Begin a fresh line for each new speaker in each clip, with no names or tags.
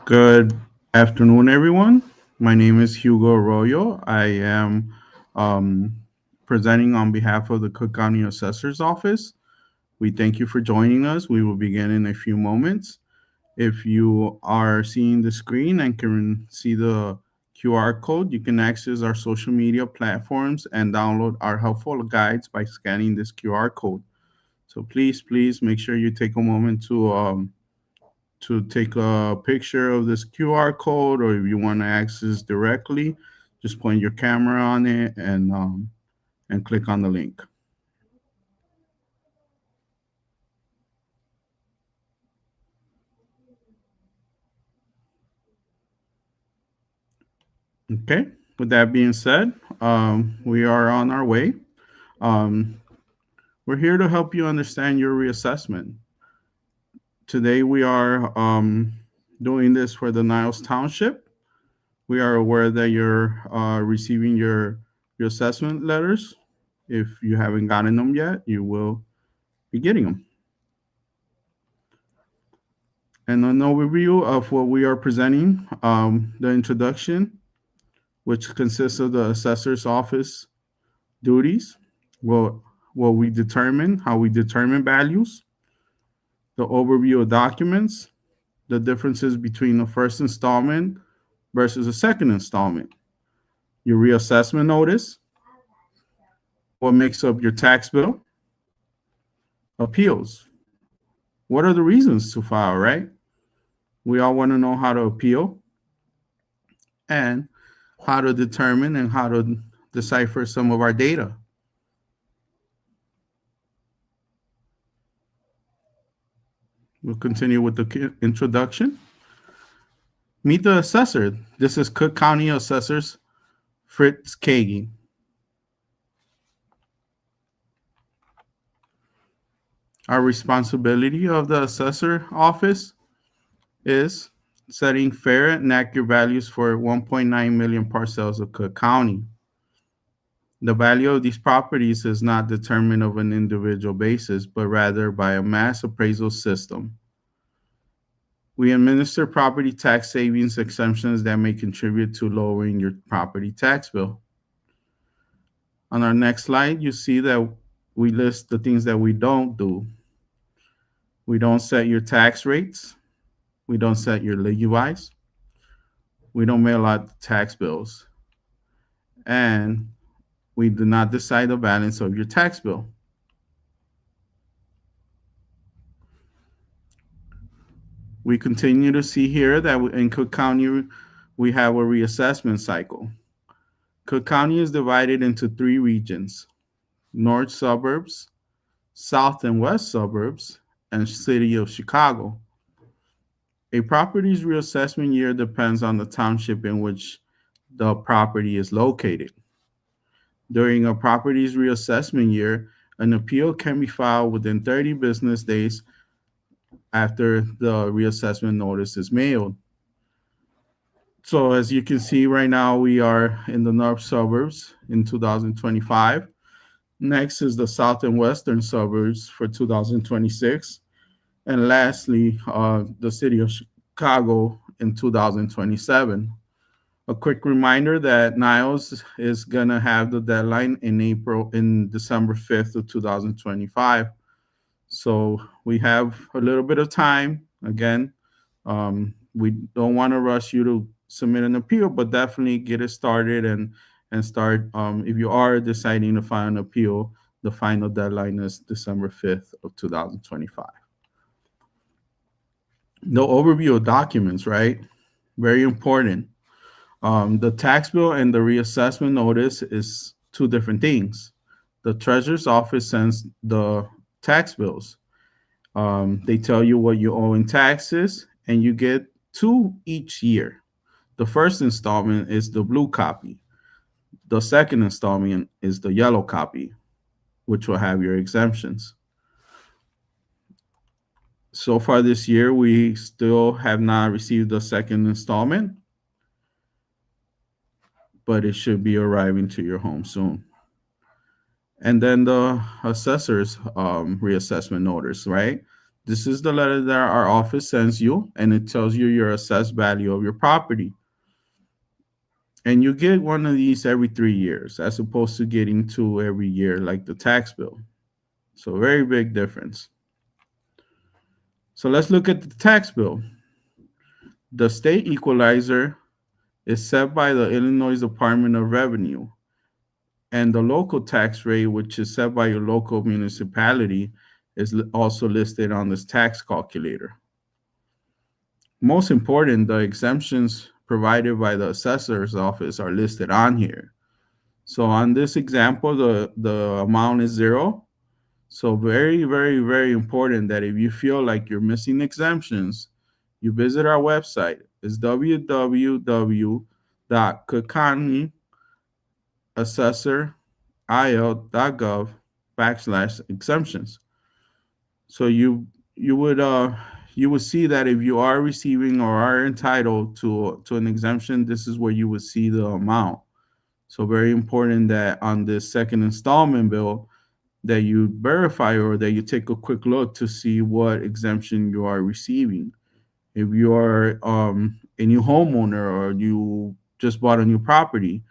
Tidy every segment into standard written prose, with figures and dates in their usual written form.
Good afternoon, everyone. My name is Hugo Arroyo. I am um, presenting on behalf of the Cook County Assessor's Office. We thank you for joining us. We will begin in a few moments. If you are seeing the screen and can see the QR code, you can access our social media platforms and download our helpful guides by scanning this QR code. So please make sure you take a moment to take a picture of this QR code, or if you want to access directly, just point your camera on it and click on the link. Okay. With that being said, we are on our way. Um, we're here to help you understand your reassessment. Today we are doing this for the Niles Township. We are aware that you're receiving your assessment letters. If you haven't gotten them yet, you will be getting them. And an overview of what we are presenting, the introduction, which consists of the assessor's office duties, well, how we determine values, the overview of documents, the differences between the first installment versus a second installment, your reassessment notice, what makes up your tax bill, appeals. What are the reasons to file, right? We all want to know how to appeal and how to determine and how to decipher some of our data. We'll continue with the introduction. Meet the assessor. This is Cook County Assessors Fritz Kagi. Our responsibility of the assessor office is setting fair and accurate values for 1.9 million parcels of Cook County. The value of these properties is not determined on an individual basis, but rather by a mass appraisal system. We administer property tax savings exemptions that may contribute to lowering your property tax bill. On our next slide, you see that we list the things that we don't do. We don't set your tax rates. We don't set your levies. We don't mail out tax bills. And we do not decide the balance of your tax bill. We continue to see here that in Cook County, we have a reassessment cycle. Cook County is divided into 3 regions: North suburbs, South and West suburbs, and City of Chicago. A property's reassessment year depends on the township in which the property is located. During a property's reassessment year, an appeal can be filed within 30 business days after the reassessment notice is mailed. So as you can see right now, we are in the north suburbs in 2025. Next is the south and western suburbs for 2026. And lastly, the city of Chicago in 2027. A quick reminder that Niles is gonna have the deadline in December 5th of 2025. So we have a little bit of time. Again, we don't want to rush you to submit an appeal, but definitely get it started and start. If you are deciding to file an appeal, the final deadline is December 5th of 2025. The overview of documents, right? Very important. The tax bill and the reassessment notice is 2 different things. The treasurer's office sends the tax bills. They tell you what you owe in taxes, and you get 2 each year. The first installment is the blue copy. The second installment is the yellow copy, which will have your exemptions. So far this year, we still have not received the second installment, but it should be arriving to your home soon. And then the assessor's reassessment notice, right? This is the letter that our office sends you, and it tells you your assessed value of your property. And you get one of these every 3 years, as opposed to getting two every year, like the tax bill. So, very big difference. So, let's look at the tax bill. The state equalizer is set by the Illinois Department of Revenue, and the local tax rate, which is set by your local municipality, is also listed on this tax calculator. Most important, the exemptions provided by the assessor's office are listed on here. So on this example, the amount is zero. So very, very, very important that if you feel like you're missing exemptions, you visit our website. It's www.cookcounty.assessor.il.gov/exemptions. So you would see that if you are receiving or are entitled to an exemption, this is where you would see the amount. So very important that on this second installment bill that you verify or that you take a quick look to see what exemption you are receiving. If you are a new homeowner or you just bought a new property,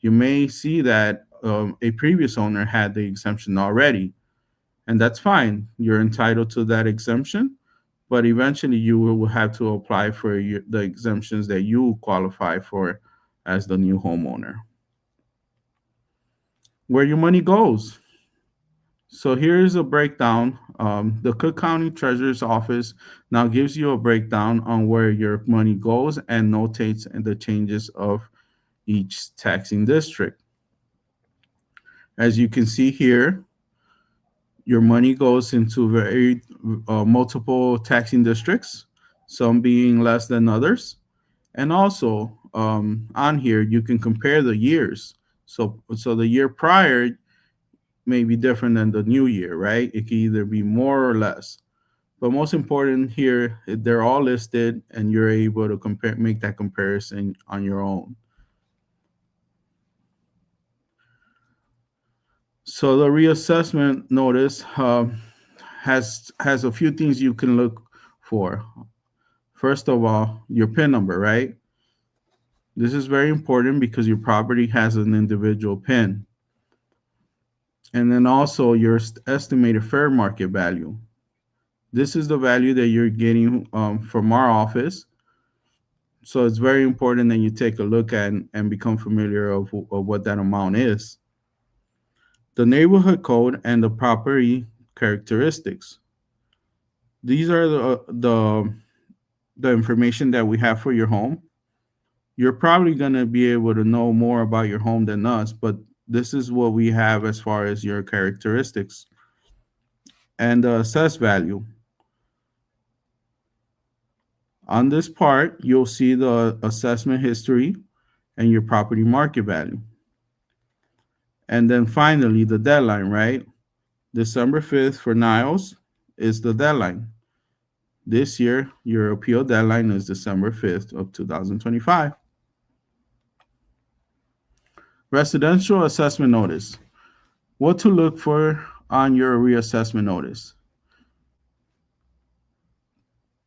you may see that a previous owner had the exemption already, and that's fine. You're entitled to that exemption, but eventually you will have to apply for the exemptions that you qualify for as the new homeowner. Where your money goes. So here's a breakdown. The Cook County Treasurer's Office now gives you a breakdown on where your money goes and notates the changes of each taxing district. As you can see here, your money goes into very multiple taxing districts, some being less than others. And also on here, you can compare the years. So the year prior may be different than the new year, right? It can either be more or less. But most important here, they're all listed and you're able to make that comparison on your own. So the reassessment notice has a few things you can look for. First of all, your PIN number, right? This is very important because your property has an individual PIN. And then also your estimated fair market value. This is the value that you're getting from our office. So it's very important that you take a look at and become familiar of what that amount is. The neighborhood code and the property characteristics. These are the information that we have for your home. You're probably going to be able to know more about your home than us, but this is what we have as far as your characteristics. And the assessed value. On this part, you'll see the assessment history and your property market value. And then finally, the deadline, right? December 5th for Niles is the deadline. This year, your appeal deadline is December 5th of 2025. Residential assessment notice. What to look for on your reassessment notice.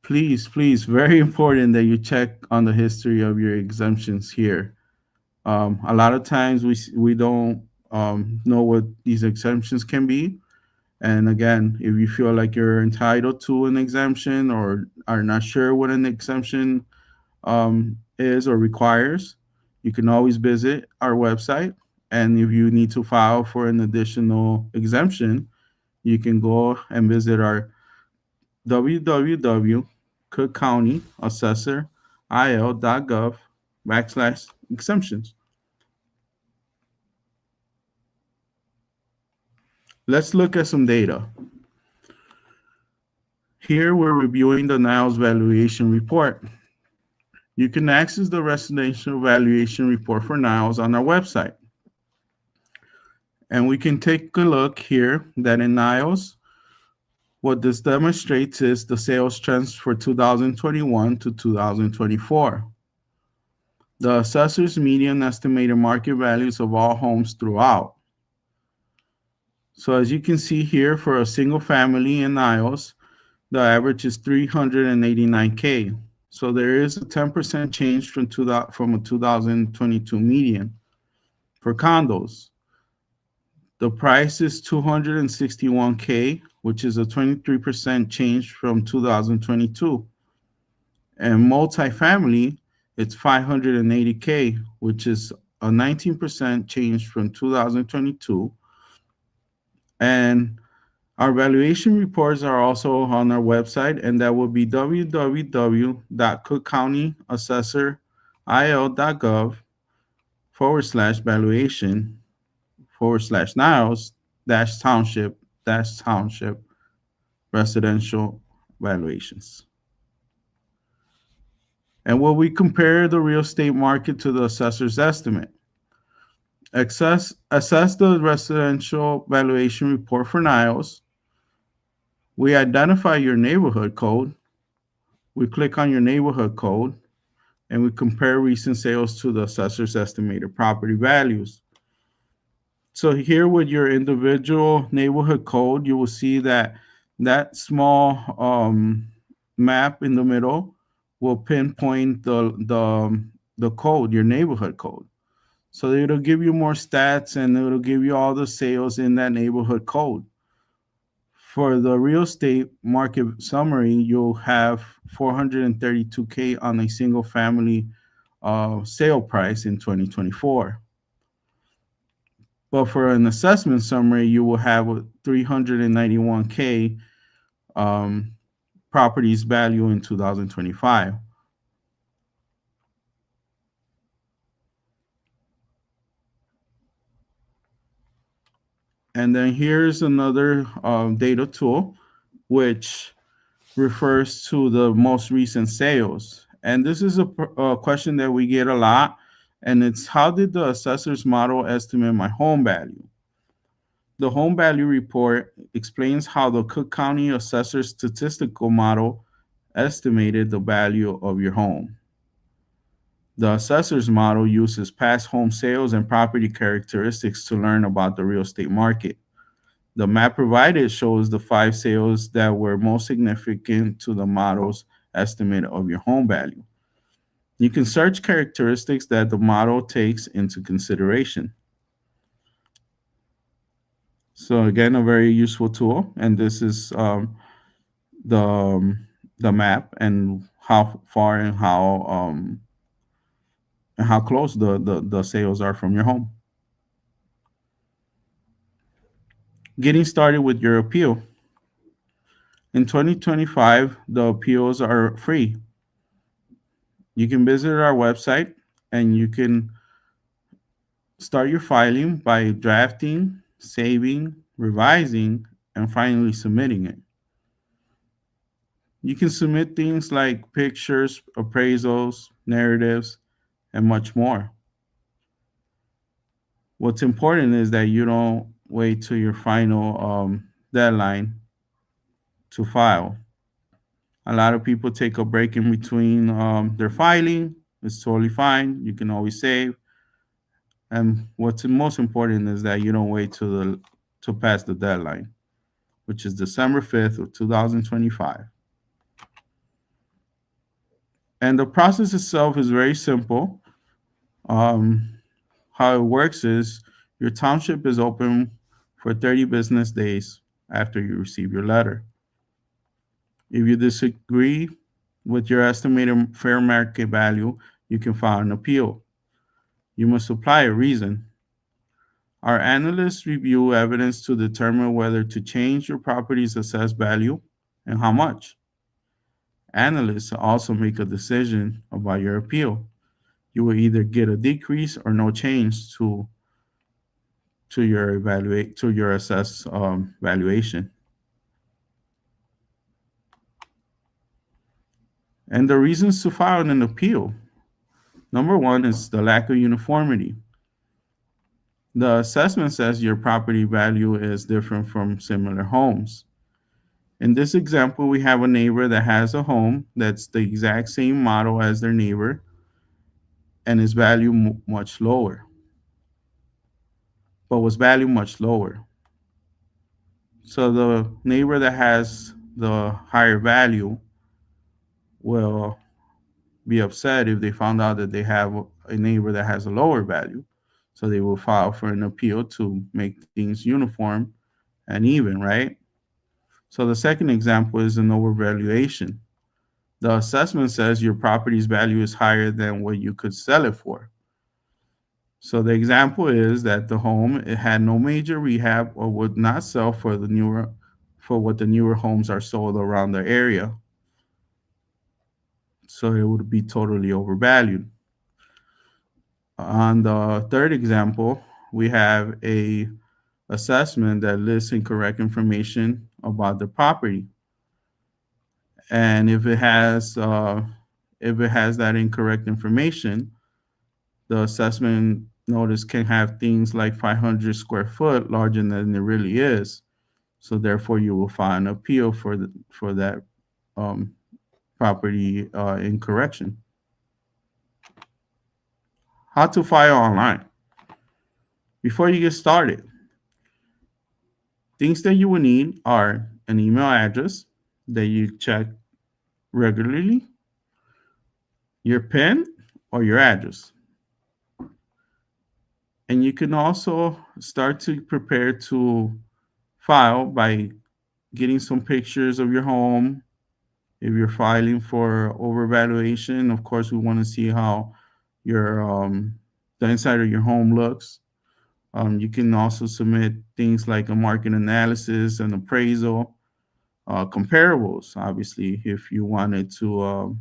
Please, very important that you check on the history of your exemptions here. A lot of times we don't know what these exemptions can be. And again, if you feel like you're entitled to an exemption or are not sure what an exemption is or requires, you can always visit our website. And if you need to file for an additional exemption, you can go and visit our www.cookcountyassessor.il.gov/exemptions. Let's look at some data. Here we're reviewing the Niles Valuation Report. You can access the Residential Valuation Report for Niles on our website. And we can take a look here that in Niles, what this demonstrates is the sales trends for 2021 to 2024. The assessor's median estimated market values of all homes throughout. So as you can see here, for a single family in Niles, The average is 389K. So there is a 10% change from a 2022 median. For condos, the price is 261K, which is a 23% change from 2022. And multifamily, it's 580K, which is a 19% change from 2022. And our valuation reports are also on our website, and that will be www.cookcountyassessor.io.gov/valuation/Niles Township residential valuations. And will we compare the real estate market to the assessor's estimate? Assess the residential valuation report for Niles. We identify your neighborhood code. We click on your neighborhood code and we compare recent sales to the assessor's estimated property values. So here with your individual neighborhood code, you will see that that small map in the middle will pinpoint the code, your neighborhood code. So it'll give you more stats and it'll give you all the sales in that neighborhood code. For the real estate market summary, you'll have 432K on a single family sale price in 2024. But for an assessment summary, you will have a 391K properties value in 2025. And then here's another data tool, which refers to the most recent sales. And this is a question that we get a lot. And it's, how did the assessor's model estimate my home value? The home value report explains how the Cook County Assessor's statistical model estimated the value of your home. The assessor's model uses past home sales and property characteristics to learn about the real estate market. The map provided shows the 5 sales that were most significant to the model's estimate of your home value. You can search characteristics that the model takes into consideration. So again, a very useful tool, and this is the the map and how far and how close the sales are from your home. Getting started with your appeal. In 2025, the appeals are free. You can visit our website and you can start your filing by drafting, saving, revising, and finally submitting it. You can submit things like pictures, appraisals, narratives, and much more. What's important is that you don't wait till your final deadline to file. A lot of people take a break in between their filing. It's totally fine. You can always save. And what's most important is that you don't wait to pass the deadline, which is December 5th of 2025. And the process itself is very simple. Um, how it works is your township is open for 30 business days after you receive your letter. If you disagree with your estimated fair market value, you can file an appeal. You must supply a reason. Our analysts review evidence to determine whether to change your property's assessed value and how much. Analysts also make a decision about your appeal. You will either get a decrease or no change to your assessed valuation. And the reasons to file an appeal. Number one is the lack of uniformity. The assessment says your property value is different from similar homes. In this example, we have a neighbor that has a home that's the exact same model as their neighbor and is valued much lower, but was valued much lower. So the neighbor that has the higher value will be upset if they found out that they have a neighbor that has a lower value. So they will file for an appeal to make things uniform and even, right? So the second example is an overvaluation. The assessment says your property's value is higher than what you could sell it for. So the example is that the home it had no major rehab or would not sell for what the newer homes are sold around the area. So it would be totally overvalued. On the third example, we have a assessment that lists incorrect information about the property, and if it has that incorrect information, the assessment notice can have things like 500 square foot larger than it really is. So therefore, you will file an appeal for that um, property incorrection. How to file online? Before you get started, things that you will need are an email address that you check regularly, your PIN or your address. And you can also start to prepare to file by getting some pictures of your home. If you're filing for overvaluation, of course, we want to see how your the inside of your home looks. You can also submit things like a market analysis and appraisal, comparables. Obviously, if you wanted to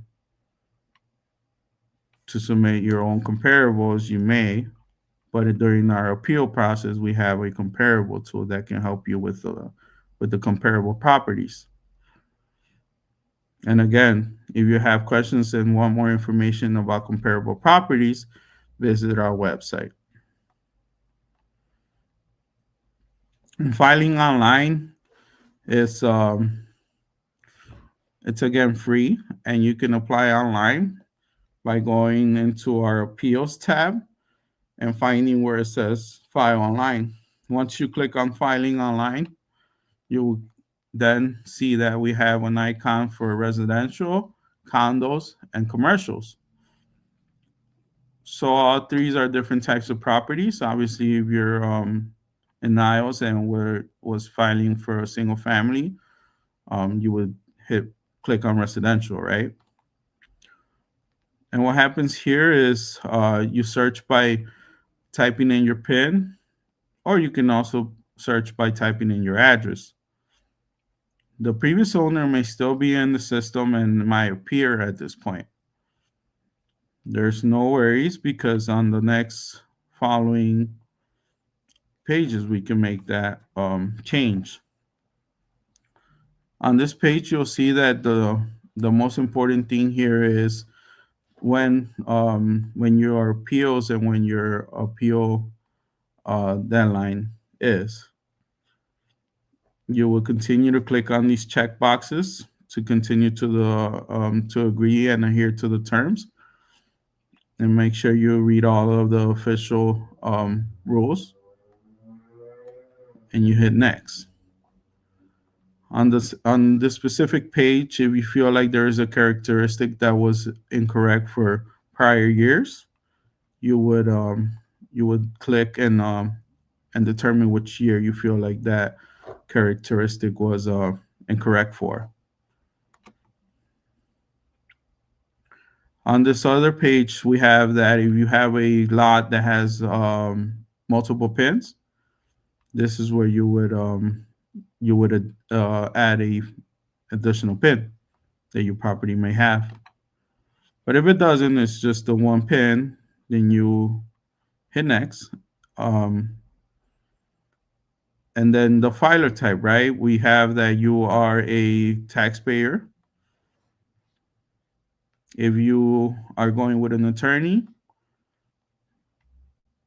submit your own comparables, you may. But during our appeal process, we have a comparable tool that can help you with the comparable properties. And again, if you have questions and want more information about comparable properties, visit our website. And filing online is it's again free, and you can apply online by going into our appeals tab and finding where it says file online. Once you click on filing online, you will then see that we have an icon for residential, condos, and commercials. So all three are different types of properties. Obviously, if you're in Niles and was filing for a single family, you would hit click on residential, right? And what happens here is you search by typing in your PIN, or you can also search by typing in your address. The previous owner may still be in the system and might appear at this point. There's no worries because on the next following pages, we can make that change. On this page, you'll see that the most important thing here is when your appeals and when your appeal deadline is. You will continue to click on these check boxes to continue to agree and adhere to the terms, and make sure you read all of the official rules, and you hit next. On this specific page, if you feel like there is a characteristic that was incorrect for prior years, you would click and determine which year you feel like that characteristic was incorrect for. On this other page, we have that if you have a lot that has multiple pins, this is where you would add a additional pin that your property may have. But if it doesn't, it's just the one pin, then you hit next. And then the filer type, right? We have that you are a taxpayer. If you are going with an attorney,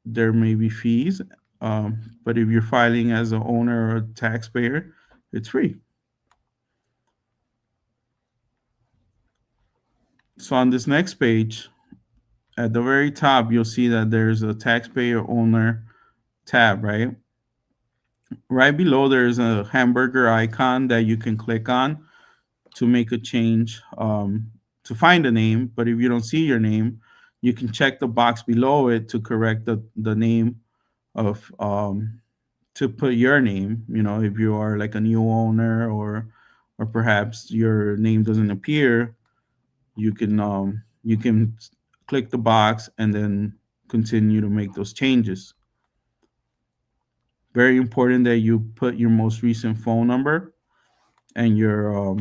there may be fees. But if you're filing as an owner or a taxpayer, it's free. So on this next page, at the very top, you'll see that there's a taxpayer owner tab, right? Right below, there's a hamburger icon that you can click on to make a change, to find a name. But if you don't see your name, you can check the box below it to correct the name of to put your name. You know, if you are like a new owner, or perhaps your name doesn't appear, you can click the box and then continue to make those changes. Very important that you put your most recent phone number and your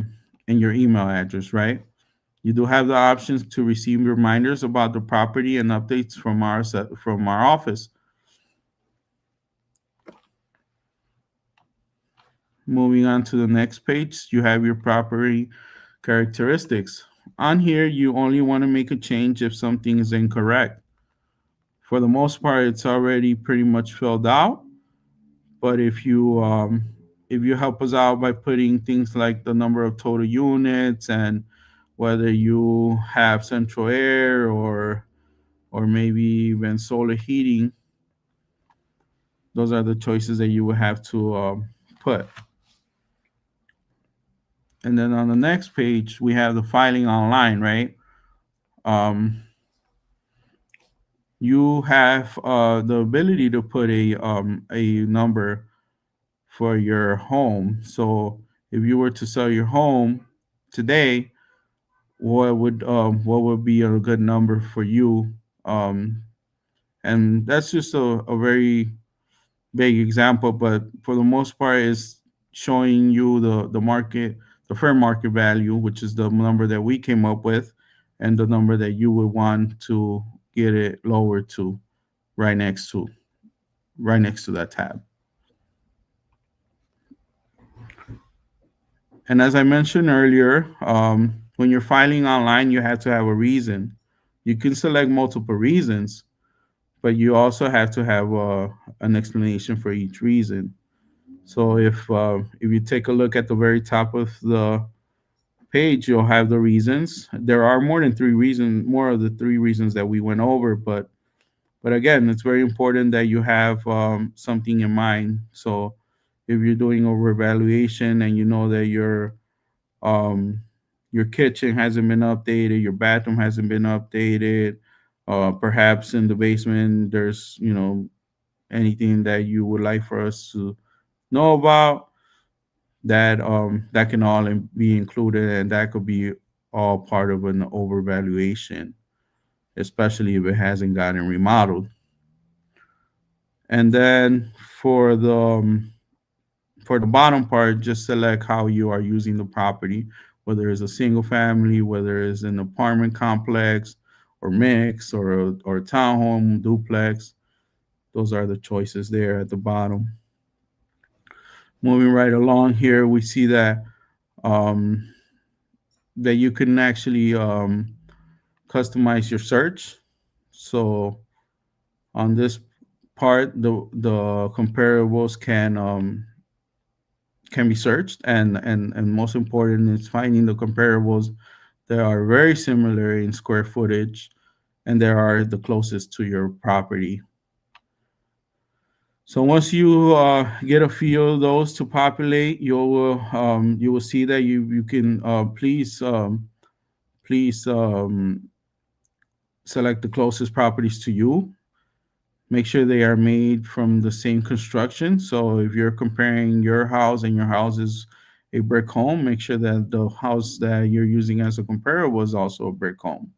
email address, right? You do have the options to receive reminders about the property and updates from our office. Moving on to the next page, you have your property characteristics. On here, you only want to make a change if something is incorrect. For the most part, it's already pretty much filled out. But if you help us out by putting things like the number of total units and whether you have central air or maybe even solar heating, those are the choices that you will have to put. And then on the next page, we have the filing online, right? Um, you have the ability to put a number for your home. So if you were to sell your home today, what would be a good number for you? Um, and that's just a very big example, but for the most part, is showing you the market, the fair market value, which is the number that we came up with, and the number that you would want to get it lower to, right next to right next to that tab. And as I mentioned earlier, when you're filing online, you have to have a reason. You can select multiple reasons, but you also have to have an explanation for each reason. So if you take a look at the very top of the page, you'll have the reasons. There are more of the three reasons that we went over, but again, it's very important that you have something in mind. So if you're doing a revaluation and you know that um, your kitchen hasn't been updated, your bathroom hasn't been updated, perhaps in the basement there's anything that you would like for us to know about, that can all be included, and that could be all part of an overvaluation, especially if it hasn't gotten remodeled. And then for the bottom part, just select how you are using the property, whether it's a single family, whether it's an apartment complex, or mix, or a townhome duplex. Those are the choices there at the bottom. Moving right along here, we see um, that you can actually customize your search. So on this part, the comparables can be searched, and most important is finding the comparables that are very similar in square footage and they are the closest to your property. So once you get a few of those to populate, you will see that you can please select the closest properties to you. Make sure they are made from the same construction. So if you're comparing your house and your house is a brick home, make sure that the house that you're using as a comparable is also a brick home.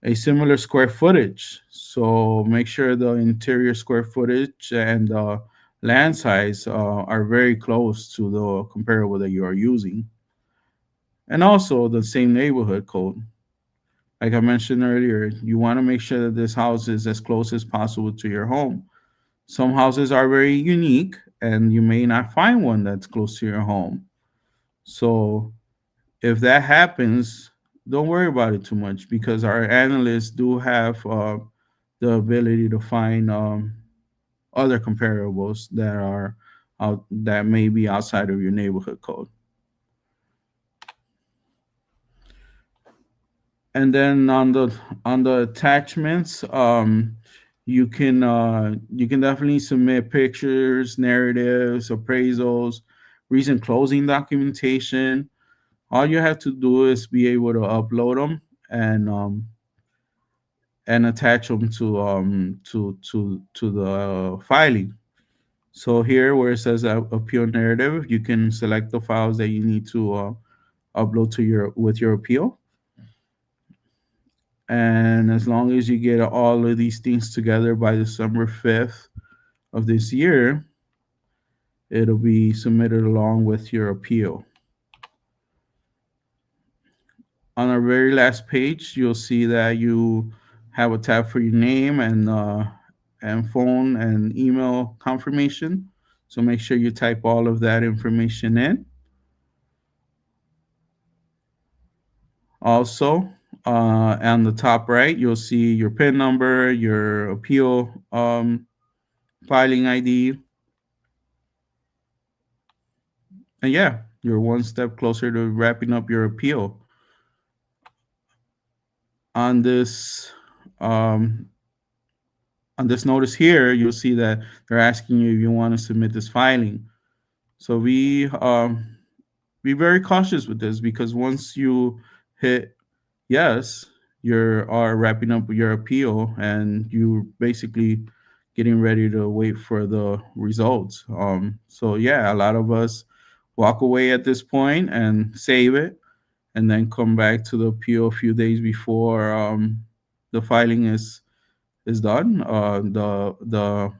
A similar square footage. So make sure the interior square footage and the land size are very close to the comparable that you are using. And also the same neighborhood code. Like I mentioned earlier, you want to make sure that this house is as close as possible to your home. Some houses are very unique, and you may not find one that's close to your home. So if that happens, don't worry about it too much, because our analysts do have the ability to find other comparables that may be outside of your neighborhood code. And then on the attachments, you can definitely submit pictures, narratives, appraisals, recent closing documentation. All you have to do is be able to upload them and attach them to the filing. So here, where it says appeal narrative, you can select the files that you need to upload to your with your appeal. And as long as you get all of these things together by December 5th of this year, it'll be submitted along with your appeal. On our very last page, you'll see that you have a tab for your name and phone and email confirmation. So make sure you type all of that information in. Also, on the top right, you'll see your PIN number, your appeal filing ID, and yeah, you're one step closer to wrapping up your appeal. On this um, on this notice here, you'll see that they're asking you if you want to submit this filing. So be very cautious with this, because once you hit yes, you are wrapping up your appeal and you basically getting ready to wait for the results. So yeah, a lot of us walk away at this point and save it, and then come back to the appeal a few days before the filing is done. The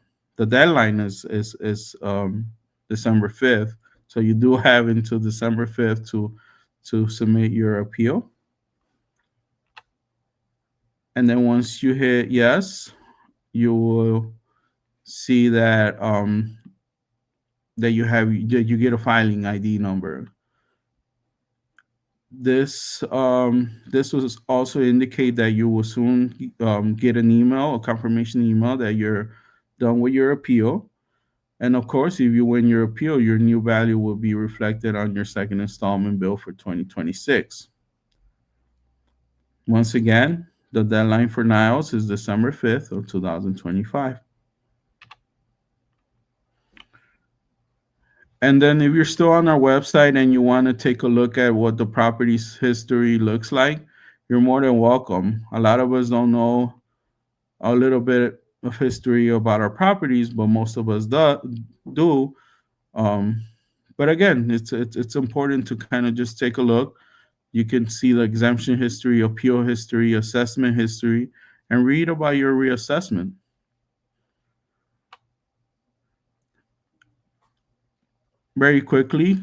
deadline is December 5th, so you do have until December 5th to submit your appeal. And then once you hit yes, you will see that you get a filing ID number. This will also indicate that you will soon get an email, a confirmation email that you're done with your appeal. And of course, if you win your appeal, your new value will be reflected on your second installment bill for 2026. Once again, the deadline for Niles is December 5th of 2025. And then if you're still on our website and you want to take a look at what the property's history looks like, you're more than welcome. A lot of us don't know a little bit of history about our properties, but most of us do. Um, but again, it's important to kind of just take a look. You can see the exemption history, appeal history, assessment history, and read about your reassessment. Very quickly,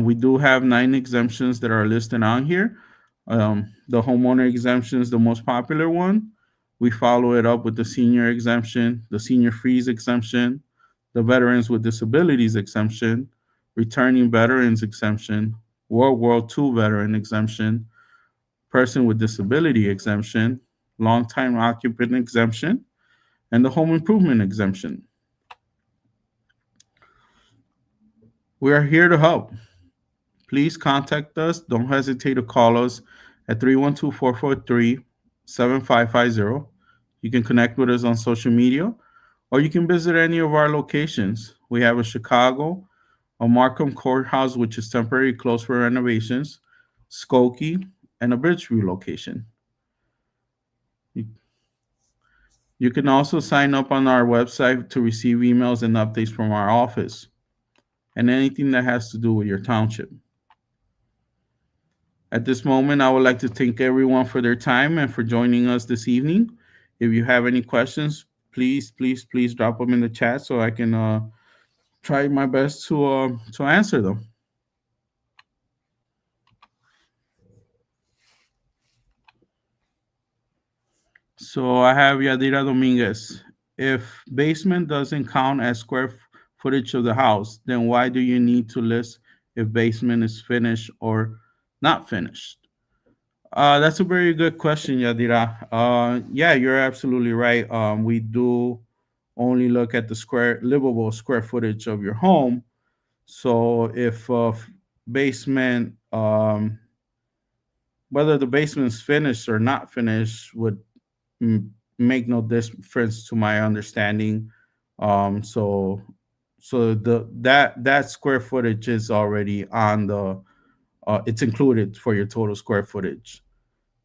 we do have 9 exemptions that are listed on here. The homeowner exemption is the most popular one. We follow it up with the senior exemption, the senior freeze exemption, the veterans with disabilities exemption, returning veterans exemption, World War II veteran exemption, person with disability exemption, long-time occupant exemption, and the home improvement exemption. We are here to help. Please contact us. Don't hesitate to call us at 312-443-7550. You can connect with us on social media, or you can visit any of our locations. We have a Chicago, a Markham Courthouse, which is temporarily closed for renovations, Skokie, and a Bridgeview location. You you can also sign up on our website to receive emails and updates from our office and anything that has to do with your township. At this moment, I would like to thank everyone for their time and for joining us this evening. If you have any questions, please drop them in the chat so I can try my best to answer them. So I have Yadira Dominguez. If basement doesn't count as footage of the house, then why do you need to list if basement is finished or not finished? That's a very good question, Yadira. Yeah, you're absolutely right. We do only look at the livable square footage of your home. So if basement, whether the basement is finished or not finished, would make no difference to my understanding. So that square footage is already on it's included for your total square footage.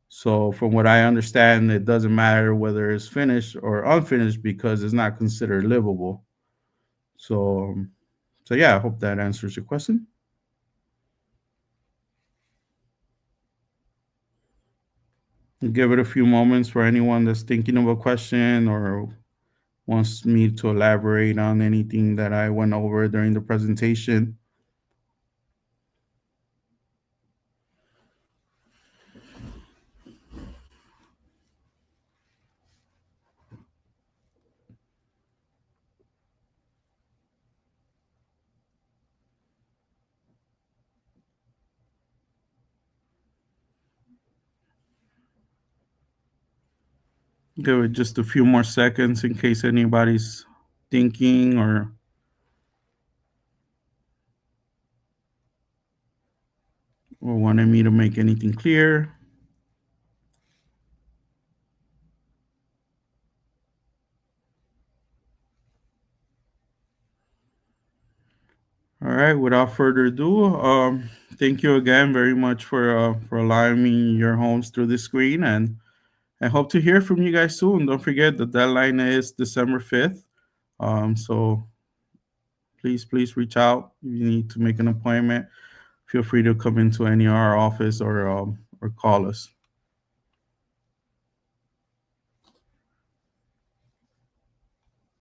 So from what I understand, it doesn't matter whether it's finished or unfinished because it's not considered livable. So so yeah, I hope that answers your question. Give it a few moments for anyone that's thinking of a question or wants me to elaborate on anything that I went over during the presentation. Give it just a few more seconds in case anybody's thinking or wanted me to make anything clear. All right, without further ado, thank you again very much for allowing me your homes through the screen, and I hope to hear from you guys soon. Don't forget the deadline is December 5th. So please reach out if you need to make an appointment. Feel free to come into any of our office or call us.